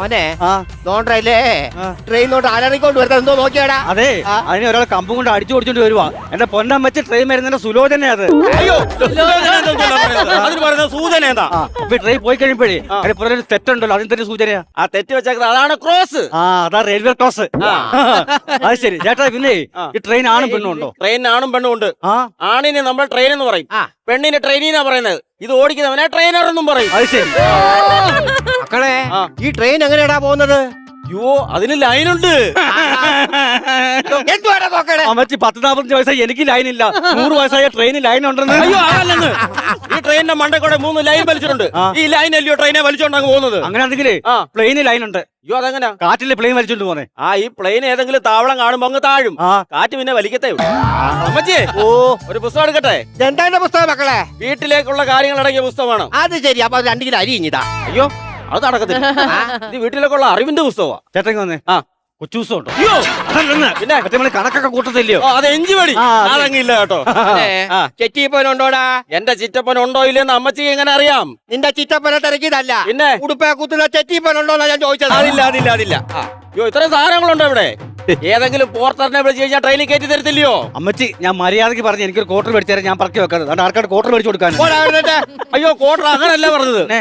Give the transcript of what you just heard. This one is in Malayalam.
മോനെ നോണ്ടല്ലേ ട്രെയിനോട്ട് അലറിക്കൊണ്ട് വരുന്നത് എന്തോ നോക്കിയാടാ. അതെ, അതിന് ഒരാൾ കമ്പും കൊണ്ട് അടിച്ചു ഓടിച്ചോണ്ട് വരുവാ. എന്റെ പൊന്നം വെച്ച് ട്രെയിൻ വരുന്നതിന്റെ സുലോചന അത്. അയ്യോ അതിന് പറയുന്നത് സൂചന എന്താ? അപ്പൊ ട്രെയിൻ പോയി കഴിയുമ്പോഴേ അതിന് പുറകെ ഒരു തെറ്റുണ്ടല്ലോ, അതിന് തന്നെ സൂചനയാ. ആ തെറ്റ് വെച്ചേക്കുന്നത് അതാണ് ക്രോസ്. അതാ റെയിൽവേ ക്രോസ്. അത് ശരി ചേട്ടാ. പിന്നെ ഈ ട്രെയിൻ ആണും പെണ്ണും ഉണ്ടോ? ട്രെയിനിന് ആണും പെണ്ണും ഉണ്ട്. ആണിന് നമ്മൾ ട്രെയിൻ എന്ന് പറയും, പെണ്ണിന് ട്രെയിനിന്നാ പറയുന്നത്. ഇത് ഓടിക്കുന്നവനെ ട്രെയിനർ എന്നും പറയും. അത് ശരി. മക്കളെ ഈ ട്രെയിൻ എങ്ങനെയാടാ പോകുന്നത്? അയ്യോ അതിന് ലൈനുണ്ട്. എന്തുവാടാ നോക്കണേ? അമ്മച്ചി 10-45 വയസ്സായി, എനിക്ക് ലൈനില്ല. 100 വയസ്സായ ട്രെയിനിൽ ലൈൻ ഉണ്ടെന്ന്. അയ്യോ അതല്ലെന്ന്. ഈ ട്രെയിനിന്റെ മണ്ടക്കൂടെ 3 ലൈൻ വലിച്ചിട്ടുണ്ട്. ഈ ലൈൻ അല്ലയോ ട്രെയിനെ വലിച്ചോണ്ടങ്ങ് പോകുന്നത്. അങ്ങനെയാണെങ്കിലേ പ്ലെയിന് ലൈൻ ഉണ്ട്. അയ്യോ അതെങ്ങനാ? കാറ്റിലെ പ്ലെയിൻ വലിച്ചോണ്ട് പോന്നെ. ഈ പ്ലെയിൻ ഏതെങ്കിലും താവളം കാണുമ്പോ അങ്ങ് താഴും. കാറ്റ് പിന്നെ വലിക്കത്തേ ഉള്ളൂ. അമ്മച്ചി ഒരു പുസ്തകം എടുക്കട്ടെ? എന്താ പുസ്തകം മക്കളെ? വീട്ടിലേക്കുള്ള കാര്യങ്ങൾ അടങ്ങിയ പുസ്തകമാണ്. അത് ശരി. അപ്പൊ 2 കിലോ അരി ഇഞ്ഞിതാ. അയ്യോ അത് നടക്കത്തില്ല. ഇത് വീട്ടിലേക്കുള്ള അറിവിന്റെ പുസ്തകമാ. ചേട്ടൻ വന്നേ. കൊച്ചൂസം ഉണ്ടോ? അയ്യോ പിന്നെ നമ്മള് കണക്കൊക്കെ കൂട്ടത്തില്ലയോ? അത് എഞ്ചി വടി അതങ്ങില്ല കേട്ടോ. ചെറ്റിപ്പനുണ്ടോടാ? എന്റെ ചിറ്റപ്പൻ ഉണ്ടോ ഇല്ലെന്ന് അമ്മച്ചിക്ക് എങ്ങനെ അറിയാം? നിന്റെ ചിറ്റപ്പനെ തിരക്കിയതല്ല, പിന്നെ ഉടുപ്പ കുത്തുന്ന ചെറ്റിപ്പനുണ്ടോന്നാ ഞാൻ ചോദിച്ചത്. അതില്ല. അയ്യോ ഇത്രയും സാധനങ്ങളുണ്ടോ ഇവിടെ? ഏതെങ്കിലും പോർട്ടറിനെ വിളിച്ച് കഴിഞ്ഞാൽ ട്രെയിനിൽ കയറ്റി തരത്തില്ലയോ? അമ്മച്ചി ഞാൻ മര്യാദക്ക് പറഞ്ഞു എനിക്കൊരു ക്വാർട്ടർ മേടിച്ചാൽ ഞാൻ പറക്കി വെക്കാറ്. ആർക്കാട് ക്വാർട്ടർ മേടിച്ചു കൊടുക്കാൻ. അയ്യോ ക്വാർട്ടർ അങ്ങനല്ല പറഞ്ഞത്.